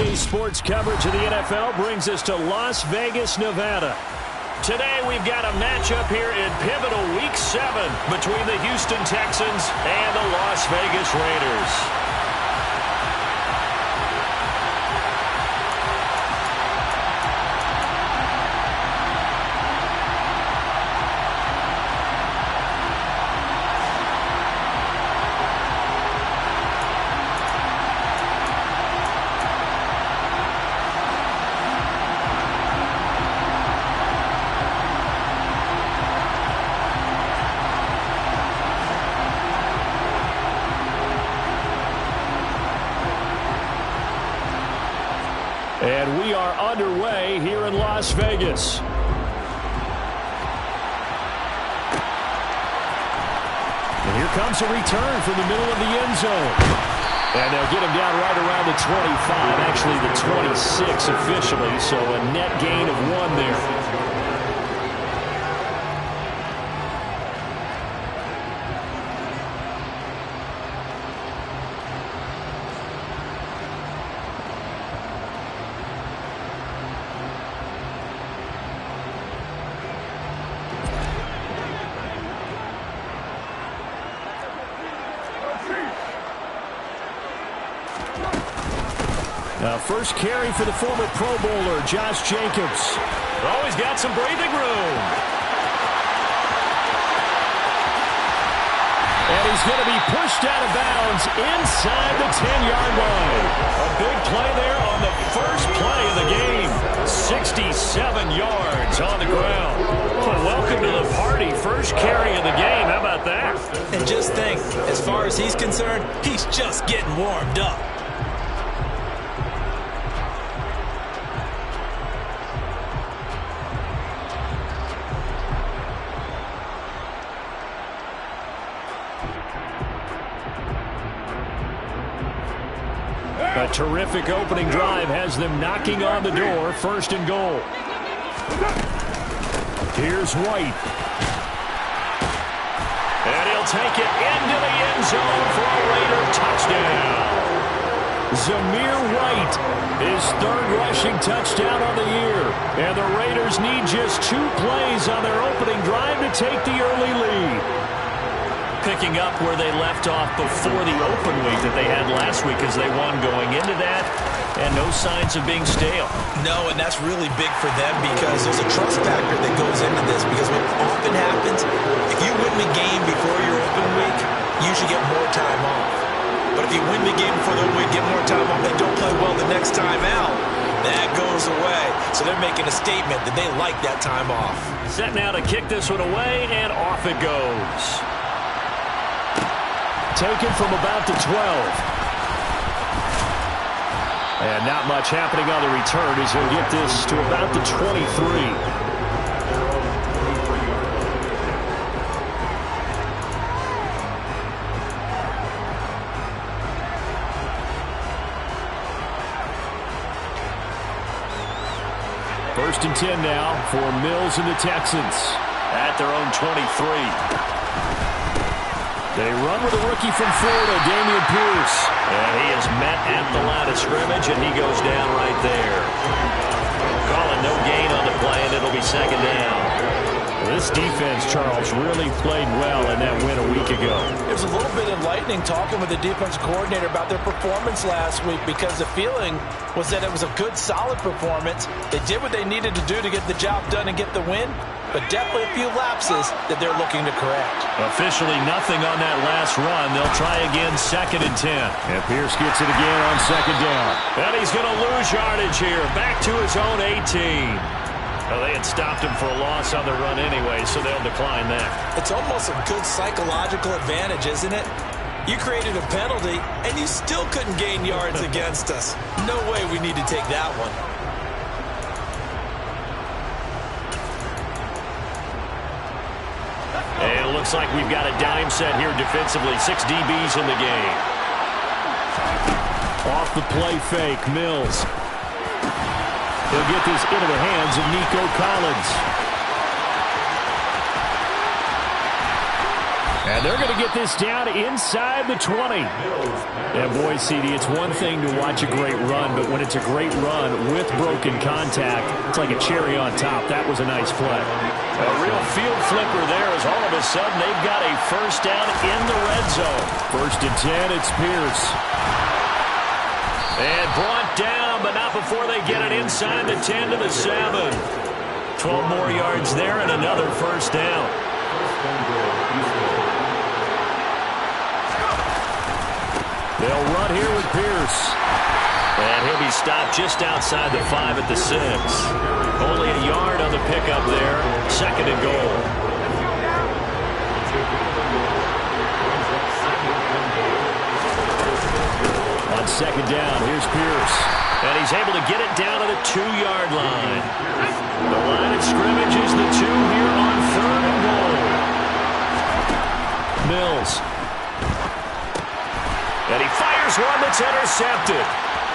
NBA sports coverage of the NFL brings us to Las Vegas, Nevada. Today we've got a matchup here in pivotal Week 7 between the Houston Texans and the Las Vegas Raiders. And we are underway here in Las Vegas. And here comes a return from the middle of the end zone. And they'll get him down right around the 25, actually the 26 officially, so a net gain of 1 there. First carry for the former Pro Bowler, Josh Jacobs. Oh, he's got some breathing room. And he's going to be pushed out of bounds inside the 10-yard line. A big play there on the first play of the game. 67 yards on the ground. Well, welcome to the party. First carry of the game. How about that? And just think, as far as he's concerned, he's just getting warmed up. A terrific opening drive has them knocking on the door. First and goal. Here's White. And he'll take it into the end zone for a Raider touchdown. Zamir White, his third rushing touchdown on the year. And the Raiders need just 2 plays on their opening drive to take the early lead. Picking up where they left off before the open week that they had last week as they won going into that, and no signs of being stale. No, and that's really big for them because there's a trust factor that goes into this, because what often happens, if you win the game before your open week, you should get more time off. But if you win the game before the open week, get more time off, and don't play well the next time out, that goes away. So they're making a statement that they like that time off. Set now to kick this one away, and off it goes. Taken from about the 12. And not much happening on the return as he'll get this to about the 23. First and 10 now for Mills and the Texans at their own 23. They run with a rookie from Florida, Dameon Pierce. And he is met at the line of scrimmage, and he goes down right there. Calling no gain on the play, and it'll be second down. This defense, Charles, really played well in that win a week ago. It was a little bit enlightening talking with the defense coordinator about their performance last week, because the feeling was that it was a good, solid performance. They did what they needed to do to get the job done and get the win, but definitely a few lapses that they're looking to correct. Officially nothing on that last run. They'll try again, second and 10. And Pierce gets it again on second down. And he's going to lose yardage here. Back to his own 18. Well, they had stopped him for a loss on the run anyway, so they'll decline that. It's almost a good psychological advantage, isn't it? You created a penalty, and you still couldn't gain yards against us. No way we need to take that one. And it looks like we've got a dime set here defensively. 6 DBs in the game. Off the play fake, Mills. He'll get this into the hands of Nico Collins. And they're going to get this down inside the 20. And boy, CD, it's one thing to watch a great run, but when it's a great run with broken contact, it's like a cherry on top. That was a nice play. A real field flipper there as all of a sudden they've got a first down in the red zone. 1st and 10, it's Pierce. And brought down, but not before they get it inside the 10 to the 7. 12 more yards there and another first down. They'll run here with Pierce. And he'll be stopped just outside the 5 at the 6. Only a yard on the pickup there. 2nd and goal. On 2nd down, here's Pierce. And he's able to get it down to the 2-yard line. The line of scrimmage is the 2 here on 3rd and goal. Mills. And he fires one that's intercepted.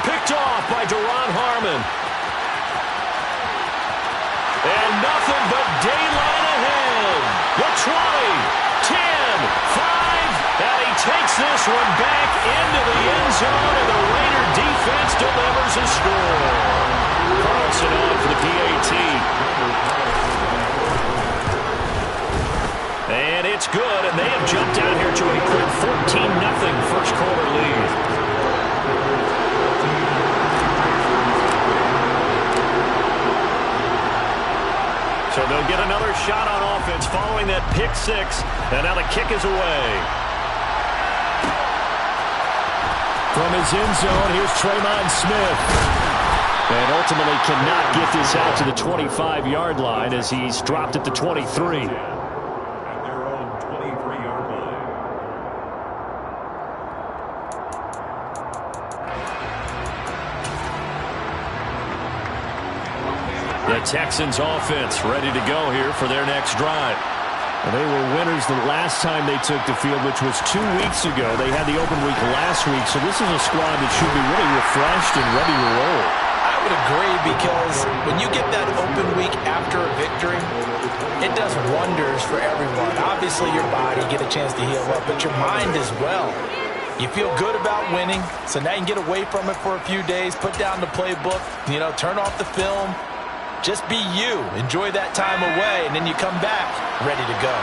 Picked off by Duron Harmon. And nothing but daylight ahead. The 20, 10, 5. And he takes this one back into the end zone, and the Raider defense delivers a score. Carlson on for the PAT. And it's good, and they have jumped out here to a quick 14-0 first quarter lead. So they'll get another shot on offense following that pick 6, and now the kick is away. From his end zone, here's Tremon Smith. And ultimately cannot get this out to the 25-yard line as he's dropped at the 23. The Texans offense ready to go here for their next drive. Well, they were winners the last time they took the field, which was 2 weeks ago. They had the open week last week, so this is a squad that should be really refreshed and ready to roll. I would agree, because when you get that open week after a victory, it does wonders for everyone. Obviously, your body get a chance to heal up, but your mind as well. You feel good about winning, so now you can get away from it for a few days, put down the playbook, turn off the film. Just be you. Enjoy that time away, and then you come back ready to go.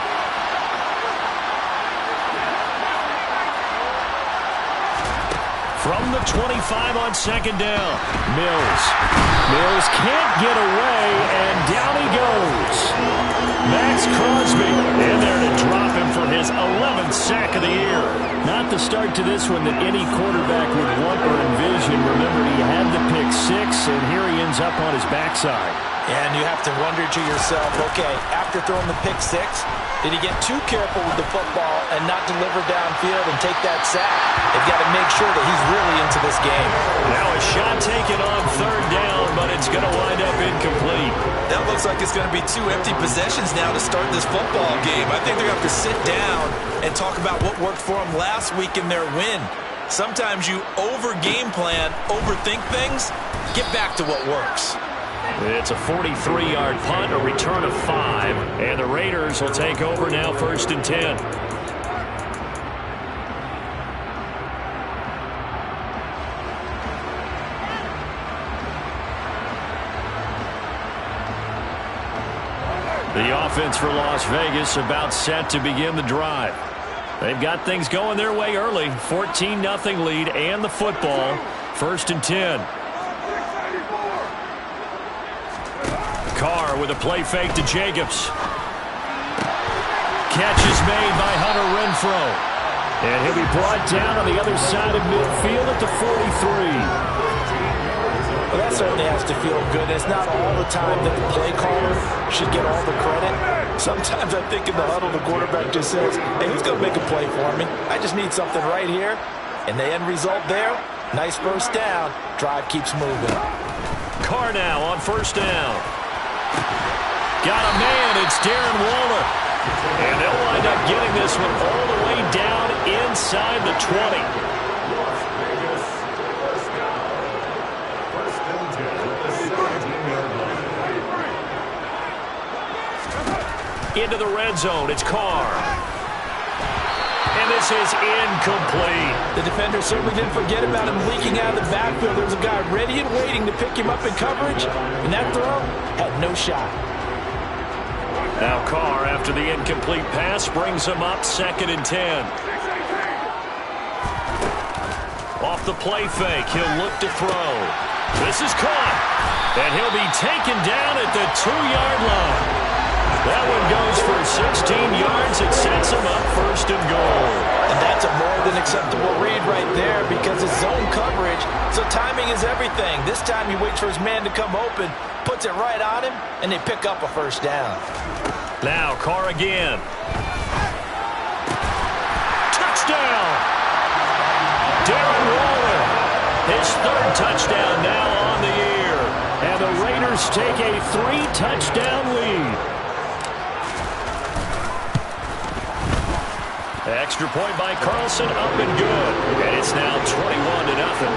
From the 25 on 2nd down, Mills. Mills can't get away, and down he goes. Max Crosby in there to drop him for his 11th sack of the year. Not the start to this one that any quarterback would want or envision. Remember, he had the pick 6, and here he ends up on his backside. And you have to wonder to yourself, okay, after throwing the pick 6, did he get too careful with the football and not deliver downfield and take that sack? They've got to make sure that he's really into this game. Now a shot taken on 3rd down, but it's going to wind up incomplete. That looks like it's going to be 2 empty possessions now to start this football game. I think they're going to have to sit down and talk about what worked for them last week in their win. Sometimes you over-game plan, overthink things, get back to what works. It's a 43-yard punt, a return of 5, and the Raiders will take over now 1st and 10. The offense for Las Vegas about set to begin the drive. They've got things going their way early. 14-0 lead and the football. 1st and 10. Carr with a play fake to Jacobs. Catch is made by Hunter Renfrow. And he'll be brought down on the other side of midfield at the 43. Well, that certainly has to feel good. It's not all the time that the play caller should get all the credit. Sometimes I think in the huddle, the quarterback just says, hey, who's going to make a play for me? I just need something right here. And the end result there, nice first down. Drive keeps moving. Carr now on 1st down. Got a man, it's Darren Waller. And they'll wind up getting this one all the way down inside the 20. Into the red zone, it's Carr. And this is incomplete. The defender certainly didn't forget about him leaking out of the backfield. There was a guy ready and waiting to pick him up in coverage, and that throw had no shot. Now Carr, after the incomplete pass, brings him up 2nd and 10. Off the play fake, he'll look to throw. This is caught, and he'll be taken down at the 2-yard line. That one goes for 16 yards. It sets him up 1st and goal. And that's a more than acceptable read right there because it's zone coverage, so timing is everything. This time he waits for his man to come open, puts it right on him, and they pick up a 1st down. Now Carr again. Touchdown! Darren Waller, his 3rd touchdown now on the year. And the Raiders take a 3-touchdown lead. Extra point by Carlson, up and good. And it's now 21-0.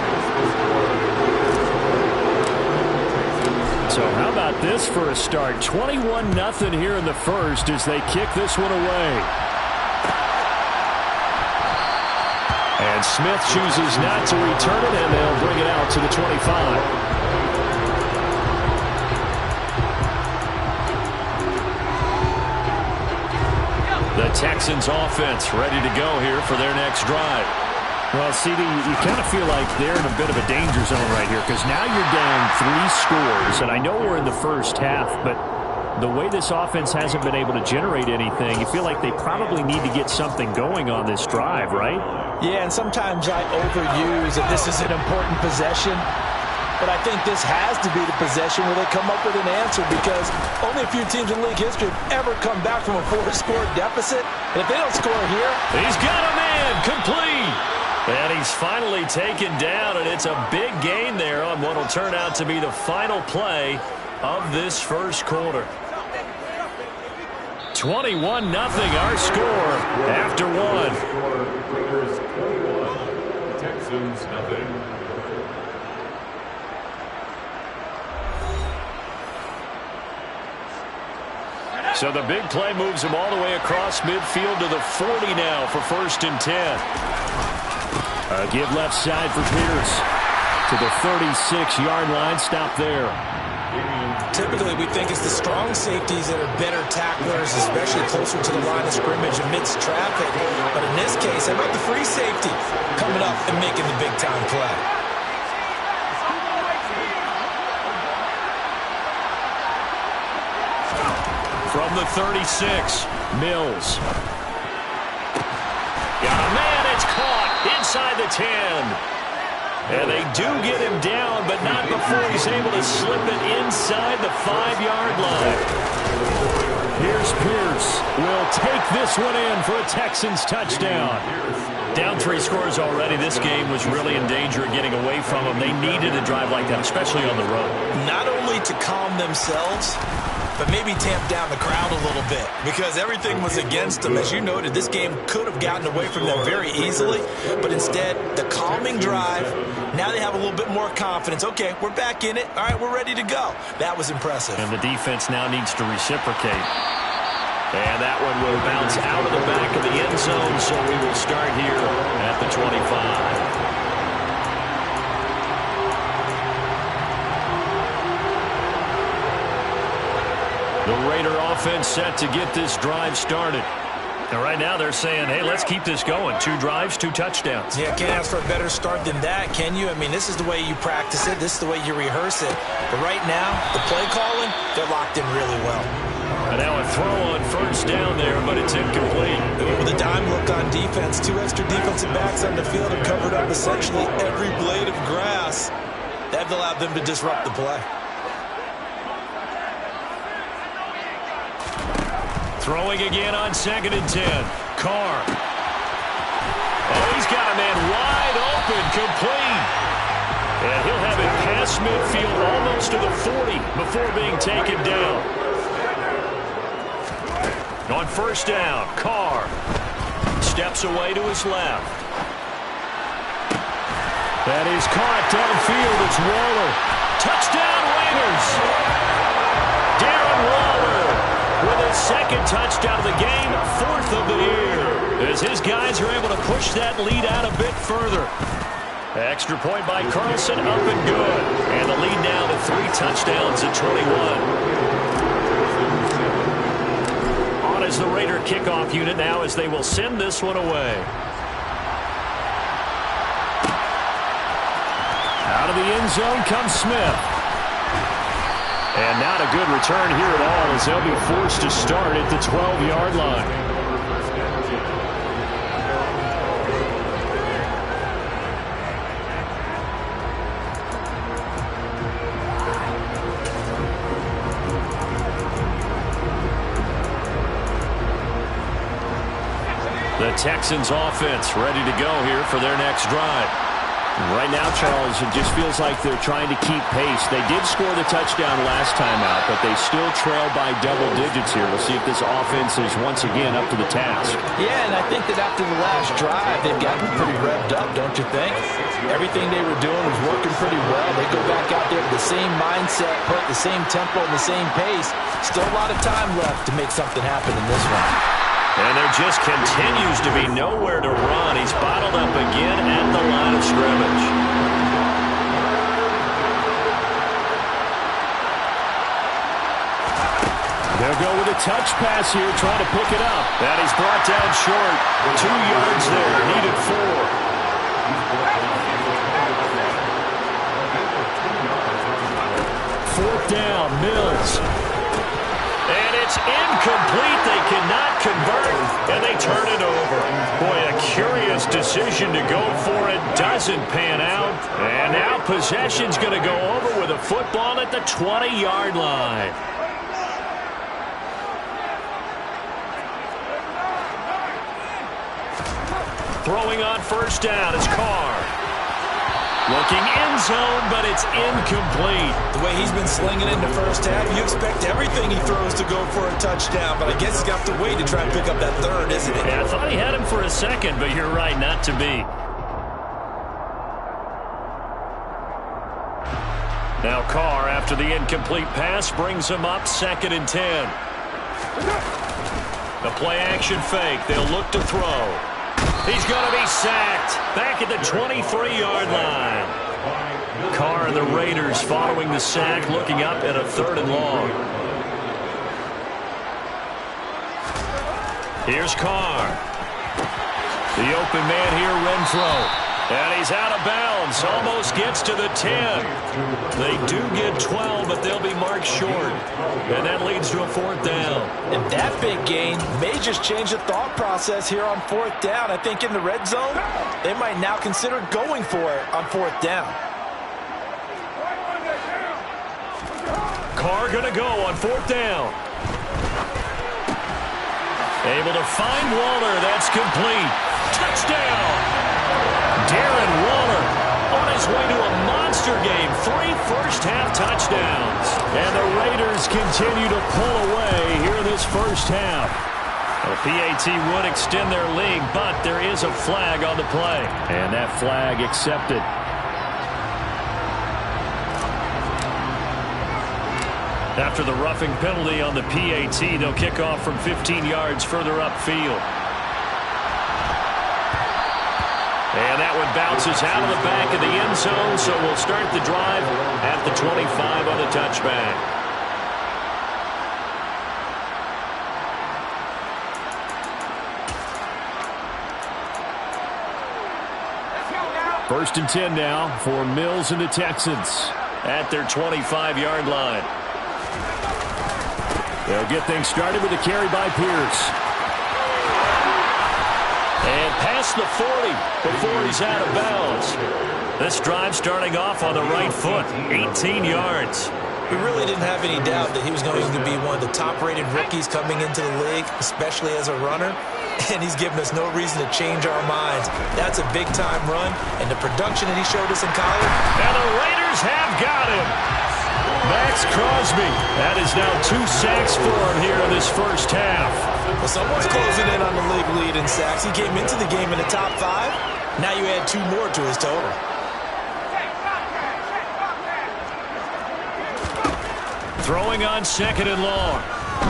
So how about this for a start? 21-0 here in the first as they kick this one away. And Smith chooses not to return it, and they'll bring it out to the 25. The Texans offense ready to go here for their next drive. Well, CD, you kind of feel like they're in a bit of a danger zone right here because now you're down 3 scores, and I know we're in the first half, but the way this offense hasn't been able to generate anything, you feel like they probably need to get something going on this drive, right? Yeah, and sometimes I overuse that this is an important possession, but I think this has to be the possession where they come up with an answer because only a few teams in league history have ever come back from a 4-score deficit. And if they don't score here, he's got a man complete. And he's finally taken down, and it's a big gain there on what will turn out to be the final play of this first quarter. 21-0 our score after 1. Texans nothing. So the big play moves him all the way across midfield to the 40 now for 1st and 10. A give left side for Pierce to the 36-yard line. Stop there. Typically, we think it's the strong safeties that are better tacklers, especially closer to the line of scrimmage amidst traffic. But in this case, how about the free safety coming up and making the big-time play? From the 36, Mills. Got a man, it's caught inside the 10. And they do get him down, but not before he's able to slip it inside the 5-yard line. Here's Pierce. Will take this one in for a Texans touchdown. Down 3 scores already. This game was really in danger of getting away from them. They needed a drive like that, especially on the road. Not only to calm themselves, but maybe tamp down the crowd a little bit because everything was against them. As you noted, this game could have gotten away from them very easily, but instead, the calming drive, now they have a little bit more confidence. Okay, we're back in it. All right, we're ready to go. That was impressive. And the defense now needs to reciprocate. And that one will bounce out of the back of the end zone, so we will start here at the 25. The Raider offense set to get this drive started. And right now they're saying, hey, let's keep this going. 2 drives, 2 touchdowns. Yeah, can't ask for a better start than that, can you? I mean, this is the way you practice it. This is the way you rehearse it. But right now, the play calling, they're locked in really well. And now a throw on 1st down there, but it's incomplete. With a dime look on defense, 2 extra defensive backs on the field have covered up essentially every blade of grass. That allowed them to disrupt the play. Throwing again on 2nd and 10. Carr. Oh, he's got a man wide open, complete. And he'll have it past midfield almost to the 40 before being taken down. On 1st down, Carr steps away to his left. That is caught downfield. It's Waller. Touchdown, Raiders. Darren Waller with his second touchdown of the game, 4th of the year, as his guys are able to push that lead out a bit further. Extra point by Carlson, up and good. And the lead now to 3 touchdowns at 21. On is the Raider kickoff unit now as they will send this one away. Out of the end zone comes Smith. And not a good return here at all as they'll be forced to start at the 12-yard line. The Texans offense ready to go here for their next drive. Right now, Charles, it just feels like they're trying to keep pace. They did score the touchdown last time out, but they still trail by double digits here. We'll see if this offense is once again up to the task. Yeah, and I think that after the last drive, they've gotten pretty revved up, don't you think? Everything they were doing was working pretty well. They go back out there with the same mindset, put the same tempo and the same pace. Still a lot of time left to make something happen in this one. And there just continues to be nowhere to run. He's bottled up again at the line of scrimmage. They'll go with a touch pass here, trying to pick it up. And he's brought down short. 2 yards there, needed 4. 4th down, Mills. And it's incomplete. They cannot convert, and they turn it over. Boy, a curious decision to go for it. Doesn't pan out. And now possession's going to go over with a football at the 20-yard line. Throwing on 1st down is Carr. Looking end zone, but it's incomplete. The way he's been slinging in the first half, you expect everything he throws to go for a touchdown, but I guess he's got to wait to try and pick up that 3rd, isn't it? Yeah, I thought he had him for a second, but you're right, not to be. Now Carr, after the incomplete pass, brings him up 2nd and 10. The play-action fake. They'll look to throw. He's going to be sacked back at the 23-yard line. Carr and the Raiders following the sack, looking up at a 3rd and long. Here's Carr. The open man here, Renfro. And he's out of bounds. Almost gets to the 10. They do get 12, but they'll be marked short. And that leads to a 4th down. And that big gain may just change the thought process here on 4th down. I think in the red zone, they might now consider going for it on 4th down. Carr going to go on 4th down. Able to find Waller. That's complete. Touchdown. Darren Waller on his way to a monster game. 3 first-half touchdowns. And the Raiders continue to pull away here in this first half. The PAT would extend their lead, but there is a flag on the play. And that flag accepted. After the roughing penalty on the PAT, they'll kick off from 15 yards further upfield. And that one bounces out of the back of the end zone, so we'll start the drive at the 25 on the touchback. 1st and 10 now for Mills and the Texans at their 25-yard line. They'll get things started with a carry by Pierce. And past the 40 before he's out of bounds. This drive starting off on the right foot, 18 yards. We really didn't have any doubt that he was going to be one of the top-rated rookies coming into the league, especially as a runner. And he's given us no reason to change our minds. That's a big-time run, and the production that he showed us in college. And the Raiders have got him. Max Crosby. That is now 2 sacks for him here in this first half. Well, someone's closing in on the league lead in sacks. He came into the game in the top 5. Now you add 2 more to his total. Throwing on 2nd and long.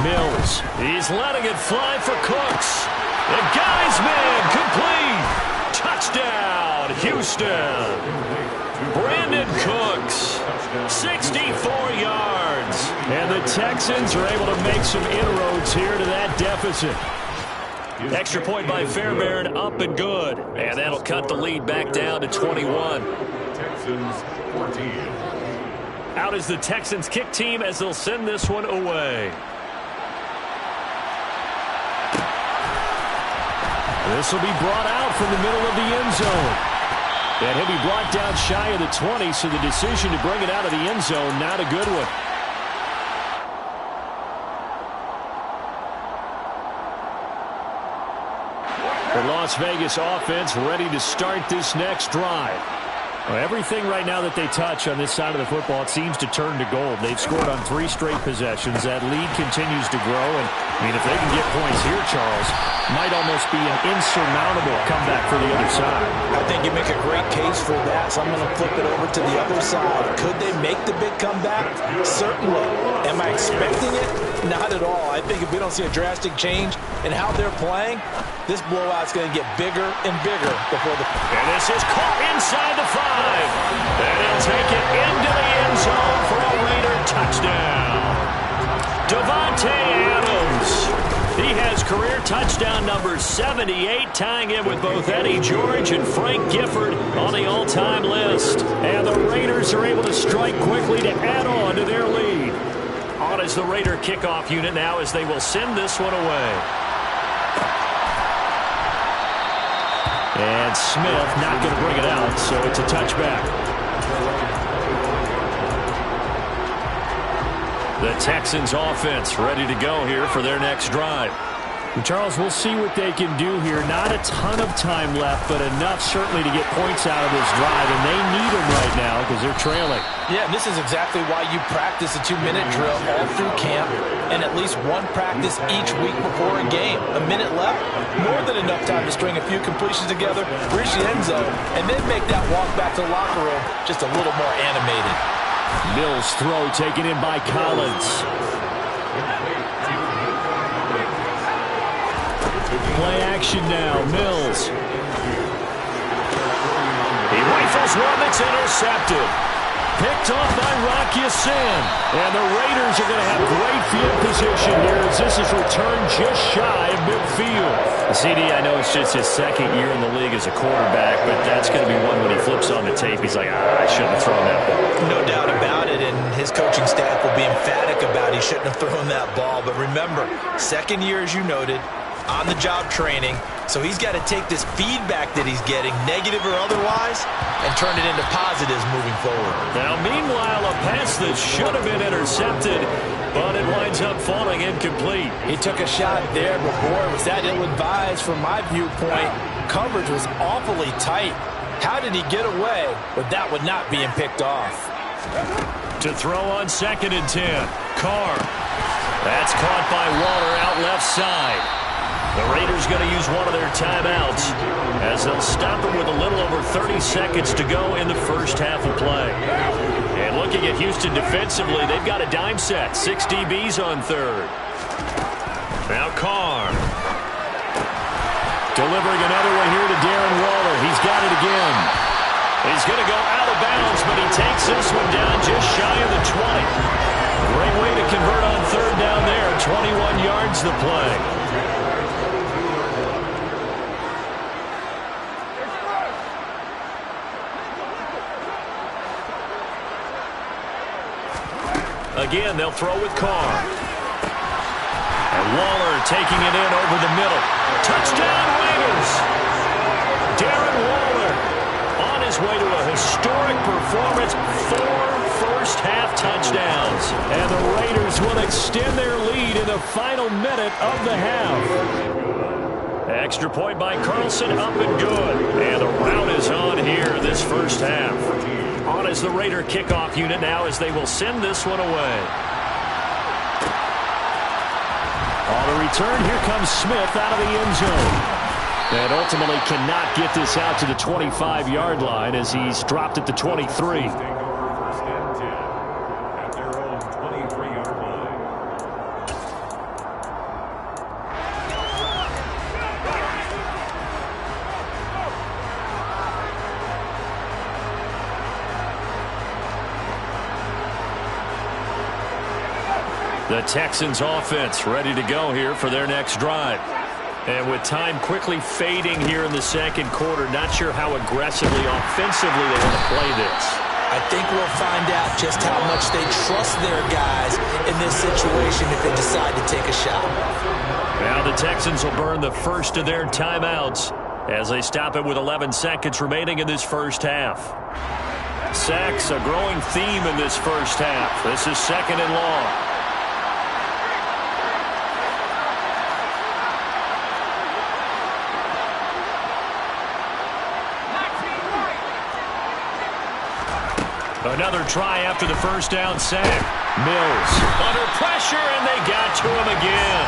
Mills, he's letting it fly for Cooks. The guy's man, complete. Touchdown, Houston. Brandon Cooks, 64 yards. And the Texans are able to make some inroads here to that deficit. Extra point by Fairbairn, up and good. And that'll cut the lead back down to 21. Texans 14. Out is the Texans kick team as they'll send this one away. This will be brought out from the middle of the end zone. And he'll be brought down shy of the 20, so the decision to bring it out of the end zone, not a good one. The Las Vegas offense ready to start this next drive. Well, everything right now that they touch on this side of the football, it seems to turn to gold. They've scored on 3 straight possessions. That lead continues to grow. And, I mean, if they can get points here, Charles, might almost be an insurmountable comeback for the other side. I think you make a great case for that, so I'm going to flip it over to the other side. Could they make the big comeback? Certainly. Am I expecting it? Not at all. I think if we don't see a drastic change in how they're playing, this blowout's going to get bigger and bigger before the... And this is caught inside the 5. And he'll take it into the end zone for a Raider touchdown. Davante Adams. He has career touchdown number 78, tying him with both Eddie George and Frank Gifford on the all-time list. And the Raiders are able to strike quickly to add on to their lead. On is the Raider kickoff unit now as they will send this one away. And Smith not going to bring it out, so it's a touchback. The Texans offense ready to go here for their next drive. And Charles, we'll see what they can do here. Not a ton of time left, but enough certainly to get points out of this drive, and they need them right now because they're trailing. Yeah, and this is exactly why you practice a 2-minute drill all through camp and at least one practice each week before a game. A minute left, more than enough time to string a few completions together, reach the end zone, and then make that walk back to the locker room just a little more animated. Mills' throw taken in by Collins. Play action now, Mills. He rifles one that's intercepted. Picked off by Rock Ya-Sin. And the Raiders are going to have great field position here as this is returned just shy of midfield. CD, I know it's just his second year in the league as a quarterback, but that's going to be one when he flips on the tape. He's like, I shouldn't have thrown that ball. No doubt about it, and his coaching staff will be emphatic about he shouldn't have thrown that ball. But remember, second year, as you noted, on-the-job training. So he's got to take this feedback that he's getting, negative or otherwise, and turn it into positives moving forward. Now, meanwhile, a pass that should have been intercepted, but it winds up falling incomplete. He took a shot there before. It was that ill-advised from my viewpoint. Coverage was awfully tight. How did he get away with that one not being picked off? To throw on 2nd and 10. Carr. That's caught by Waller out left side. The Raiders going to use one of their timeouts as they'll stop it with a little over 30 seconds to go in the first half of play. And looking at Houston defensively, they've got a dime set. 6 DBs on 3rd. Now Carr. Delivering another one here to Darren Waller. He's got it again. He's going to go out of bounds, but he takes this one down just shy of the 20. Great way to convert on 3rd down there. 21 yards the play. Again, they'll throw with Carr. And Waller taking it in over the middle. Touchdown, Raiders! Darren Waller on his way to a historic performance. 4 first-half touchdowns. And the Raiders will extend their lead in the final minute of the half. Extra point by Carlson, up and good. And the rout is on here this first half. On is the Raider kickoff unit now as they will send this one away. On the return, here comes Smith out of the end zone. And ultimately cannot get this out to the 25-yard line as he's dropped at the 23. The Texans offense ready to go here for their next drive. And with time quickly fading here in the second quarter, not sure how aggressively, offensively they want to play this. I think we'll find out just how much they trust their guys in this situation if they decide to take a shot. Now the Texans will burn the first of their timeouts as they stop it with 11 seconds remaining in this first half. Sacks, a growing theme in this first half. This is 2nd and long. Another try after the first down sack. Mills under pressure, and they got to him again.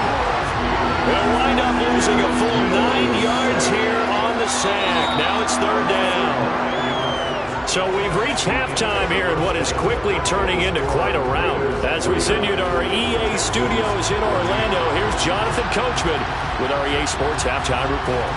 They'll wind up losing a full 9 yards here on the sack. Now it's 3rd down. So we've reached halftime here in what is quickly turning into quite a rout. As we send you to our EA studios in Orlando, here's Jonathan Coachman with our EA Sports Halftime Report.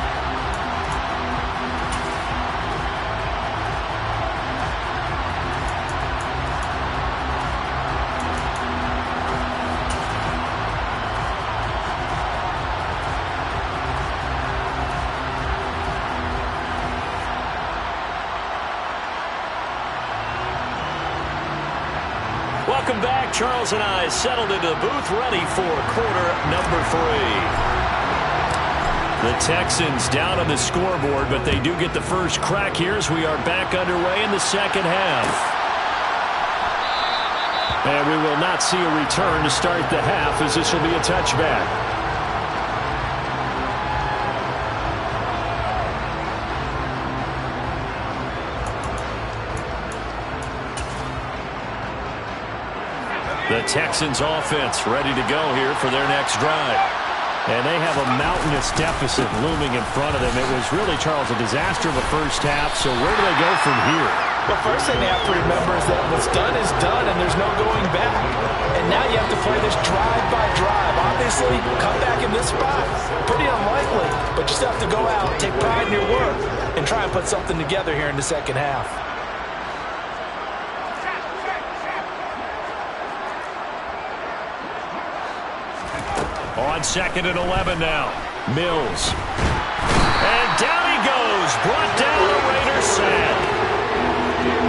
Welcome back. Charles and I settled into the booth ready for quarter number 3. The Texans down on the scoreboard, but they do get the first crack here as we are back underway in the second half. And we will not see a return to start the half as this will be a touchback. The Texans offense ready to go here for their next drive. And they have a mountainous deficit looming in front of them. It was really, Charles, a disaster of a first half. So where do they go from here? The first thing they have to remember is that what's done is done and there's no going back. And now you have to play this drive by drive. Obviously, come back in this spot. Pretty unlikely, but you still have to go out, take pride in your work, and try and put something together here in the second half. On 2nd and 11 now. Mills. And down he goes. Brought down the Raiders sack.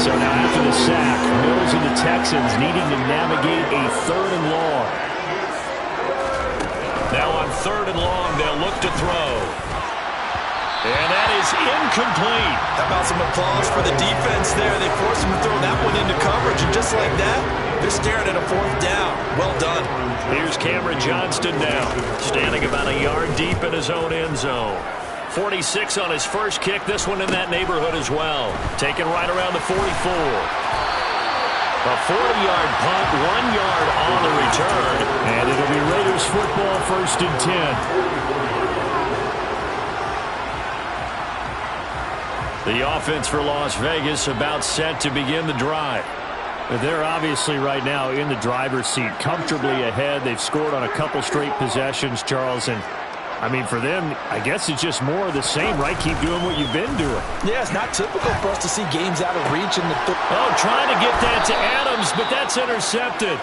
So now after the sack, Mills and the Texans needing to navigate a 3rd and long. Now on 3rd and long, they'll look to throw. And that is incomplete. How about some applause for the defense there? They forced him to throw that one into coverage, and just like that, they're staring at a 4th down. Well done. Here's Cameron Johnston now, standing about a yard deep in his own end zone. 46 on his first kick, this one in that neighborhood as well. Taken right around the 44. A 40-yard punt, 1 yard on the return. And it'll be Raiders football, 1st and 10. The offense for Las Vegas about set to begin the drive. They're obviously right now in the driver's seat, comfortably ahead. They've scored on a couple straight possessions, Charles, and I mean, for them, I guess it's just more of the same, right? Keep doing what you've been doing. Yeah, it's not typical for us to see games out of reach in the... Trying to get that to Adams, but that's intercepted.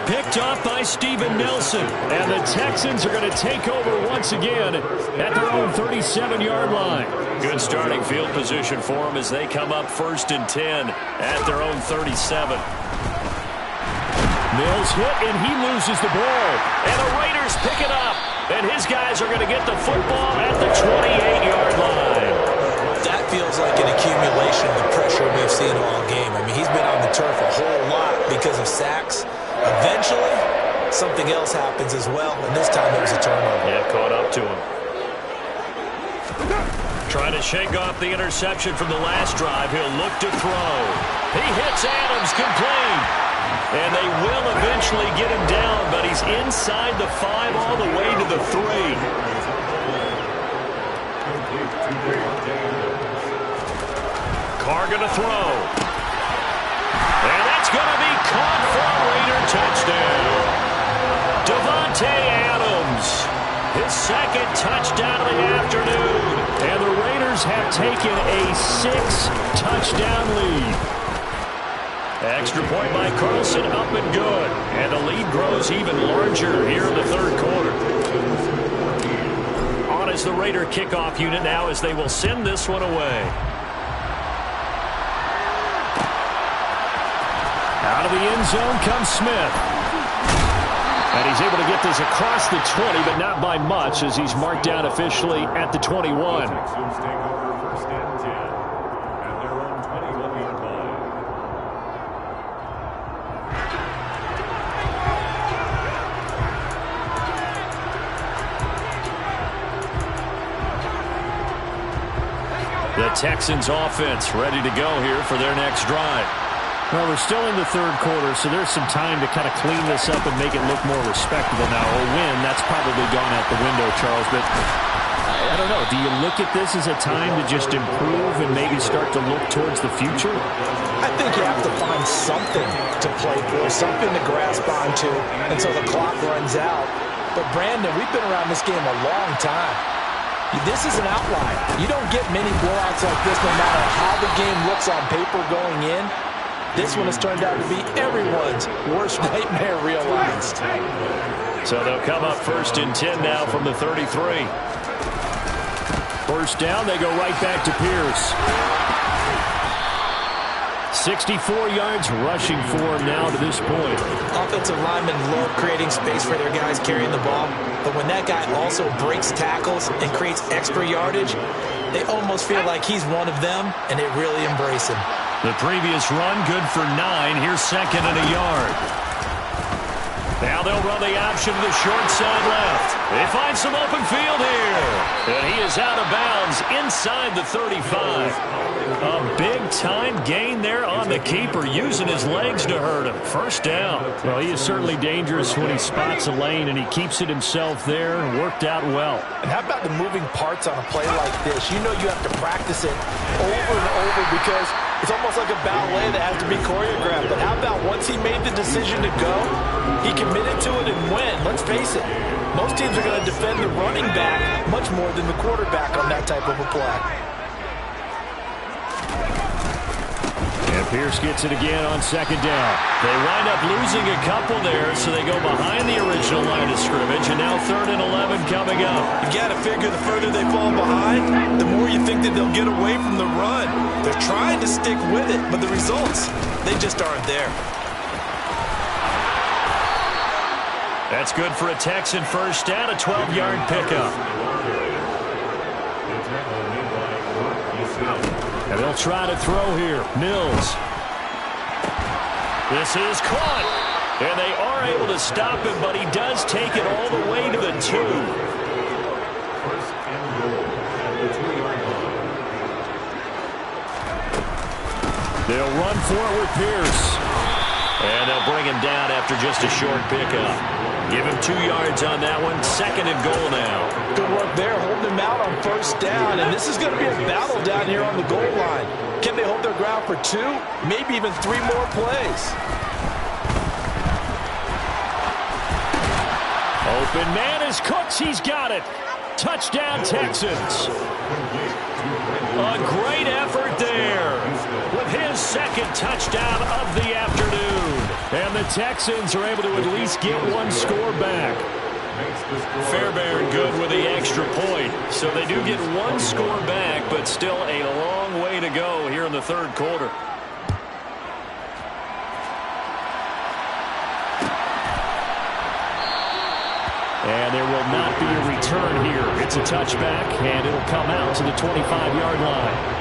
Picked off by Steven Nelson. And the Texans are going to take over once again at their own 37-yard line. Good starting field position for them as they come up 1st and 10 at their own 37. Mills hit, and he loses the ball. And the Raiders pick it up. And his guys are going to get the football at the 28-yard line. That feels like an accumulation of the pressure we've seen all game. I mean, he's been on the turf a whole lot because of sacks. Eventually, something else happens as well, and this time it was a turnover. Yeah, caught up to him. Trying to shake off the interception from the last drive. He'll look to throw. He hits Adams, complete. And they will eventually get him down, but he's inside the 5 all the way to the 3. Carr going to throw. And that's going to be caught for a Raider touchdown. Davante Adams, his 2nd touchdown of the afternoon. And the Raiders have taken a 6-touchdown lead. Extra point by Carlson, up and good. And the lead grows even larger here in the third quarter. On is the Raider kickoff unit now as they will send this one away. Out of the end zone comes Smith. And he's able to get this across the 20, but not by much as he's marked down officially at the 21. Texans take over first and 10 at their own 21-yard line. The Texans offense ready to go here for their next drive. Well, we're still in the third quarter, so there's some time to kind of clean this up and make it look more respectable now. A win, that's probably gone out the window, Charles, but I don't know. Do you look at this as a time to just improve and maybe start to look towards the future? I think you have to find something to play for, something to grasp onto until the clock runs out. But, Brandon, we've been around this game a long time. This is an outlier. You don't get many blowouts like this no matter how the game looks on paper going in. This one has turned out to be everyone's worst nightmare realized. So they'll come up first and 10 now from the 33. First down, they go right back to Pierce. 64 yards rushing for him now to this point. Offensive linemen love creating space for their guys carrying the ball, but when that guy also breaks tackles and creates extra yardage, they almost feel like he's one of them, and they really embrace him. The previous run, good for 9. Here's second and a yard. Now they'll run the option to the short side left. They find some open field here. And he is out of bounds inside the 35. A big-time gain there on the keeper, using his legs to hurt him. First down. Well, he is certainly dangerous when he spots a lane, and he keeps it himself there. Worked out well. And how about the moving parts on a play like this? You know you have to practice it over and over because it's almost like a ballet that has to be choreographed. But how about once he made the decision to go, he committed to it and went. Let's face it, most teams are going to defend the running back much more than the quarterback on that type of a play. And Pierce gets it again on second down. They wind up losing a couple there, so they go behind the original line of scrimmage, and now 3rd and 11 coming up. You got to figure the further they fall behind, the more you think that they'll get away from the run. They're trying to stick with it, but the results, they just aren't there. That's good for a Texan first down, a 12-yard pickup. And they'll try to throw here. Mills. This is caught. And they are able to stop him, but he does take it all the way to the 2. First and goal at the 2-yard line. They'll run for it with Pierce. And they'll bring him down after just a short pickup. Give him 2 yards on that one. 2nd and goal now. Good work there, holding him out on first down. And this is going to be a battle down here on the goal line. Can they hold their ground for 2, maybe even 3 more plays? Open man is Cooks. He's got it. Touchdown, Texans. A great effort there with his 2nd touchdown of the afternoon. And the Texans are able to at least get 1 score back. Fairbairn good with the extra point. So they do get 1 score back, but still a long way to go here in the third quarter. And there will not be a return here. It's a touchback, and it'll come out to the 25-yard line.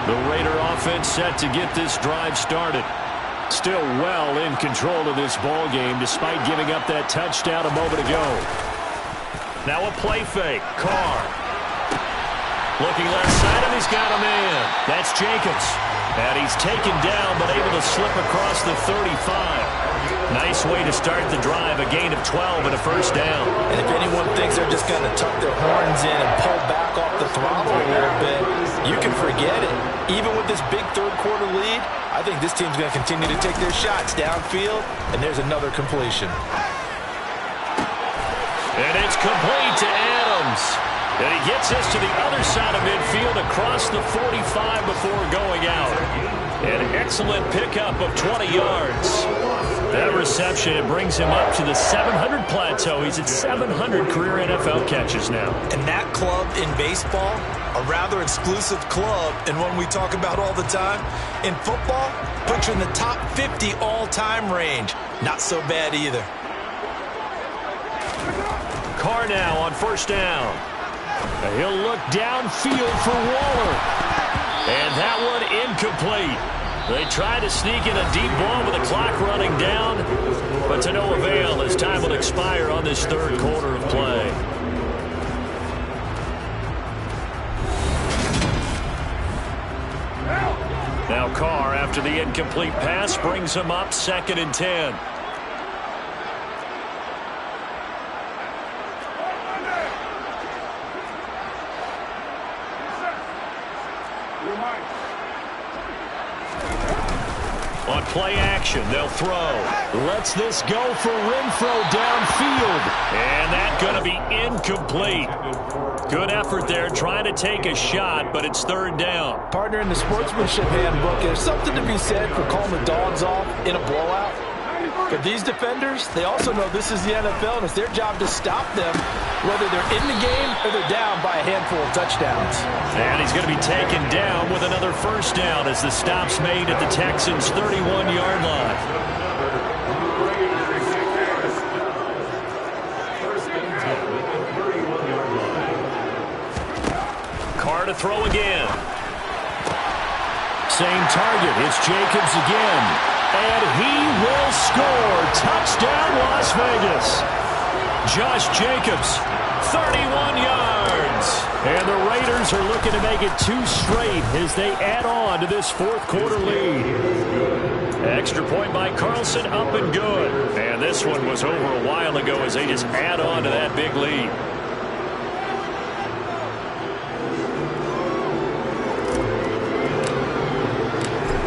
The Raider offense set to get this drive started. Still well in control of this ball game despite giving up that touchdown a moment ago. Now a play fake. Carr. Looking left side, and he's got a man. That's Jacobs. And he's taken down but able to slip across the 35. Nice way to start the drive. A gain of 12 and a first down. And if anyone thinks they're just going to tuck their horns in and pull back off the throttle a little bit, you can forget it. Even with this big third quarter lead, I think this team's going to continue to take their shots downfield, and there's another completion. And it's complete to Adams. And he gets this to the other side of midfield across the 45 before going out. An excellent pickup of 20 yards. That reception, it brings him up to the 700 plateau. He's at 700 career NFL catches now. And that club in baseball, a rather exclusive club, and one we talk about all the time. In football, puts you in the top 50 all-time range. Not so bad either. Carr now on first down. He'll look downfield for Waller. And that one incomplete. They try to sneak in a deep ball with the clock running down, but to no avail as time will expire on this third quarter of play. Now Carr, after the incomplete pass, brings him up 2nd and 10. On play action, they'll throw. Lets this go for Renfrow downfield. And that's going to be incomplete. Good effort there trying to take a shot, but it's 3rd down. Partner, in the sportsmanship handbook, there's something to be said for calling the dogs off in a blowout. But these defenders, they also know this is the NFL, and it's their job to stop them, whether they're in the game or they're down by a handful of touchdowns. And he's going to be taken down with another first down as the stop's made at the Texans' 31-yard line. Carr to throw again. Same target. It's Jacobs again. And he will score. Touchdown, Las Vegas. Josh Jacobs, 31 yards. And the Raiders are looking to make it 2 straight as they add on to this 4th quarter lead. Extra point by Carlson, up and good. And this one was over a while ago as they just add on to that big lead.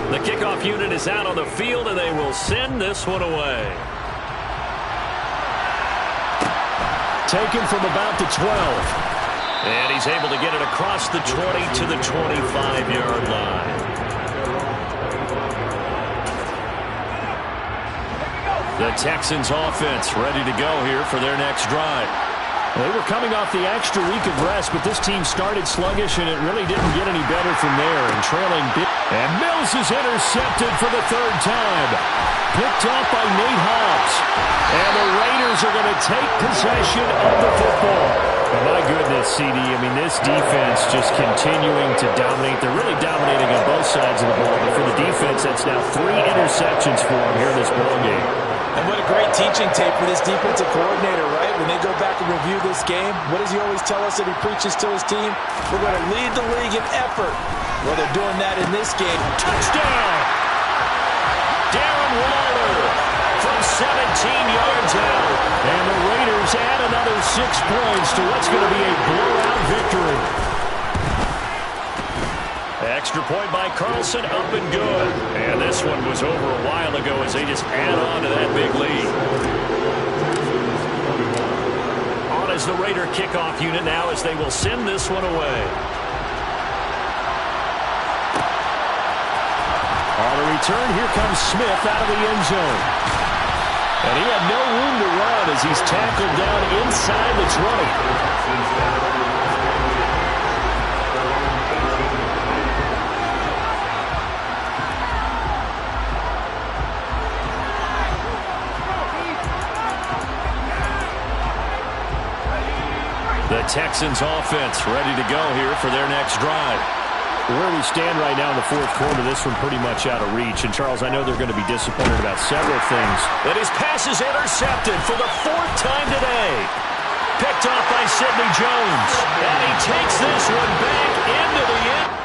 The kickoff unit is out on the field, and they will send this one away. Taken from about the 12. And he's able to get it across the 20 to the 25-yard line. The Texans offense ready to go here for their next drive. They were coming off the extra week of rest, but this team started sluggish, and it really didn't get any better from there. And trailing big. And Mills is intercepted for the 3rd time. Picked off by Nate Hobbs. And the Raiders are going to take possession of the football. And my goodness, CD, I mean, this defense just continuing to dominate. They're really dominating on both sides of the ball. But for the defense, that's now 3 interceptions for them here in this ball game. And what a great teaching tape for this defensive coordinator, right? When they go back and review this game, what does he always tell us that he preaches to his team? We're going to lead the league in effort. Well, they're doing that in this game. Touchdown! Darren Waller from 17 yards out. And the Raiders add another 6 points to what's going to be a blowout victory. Extra point by Carlson, up and good. And this one was over a while ago as they just add on to that big lead. On as the Raider kickoff unit now as they will send this one away. On the return, here comes Smith out of the end zone. And he had no room to run as he's tackled down inside the 20. The Texans offense ready to go here for their next drive. Where we stand right now in the 4th quarter, this one pretty much out of reach. And, Charles, I know they're going to be disappointed about several things. But his pass is intercepted for the 4th time today. Picked off by Sidney Jones. And he takes this one back into the end.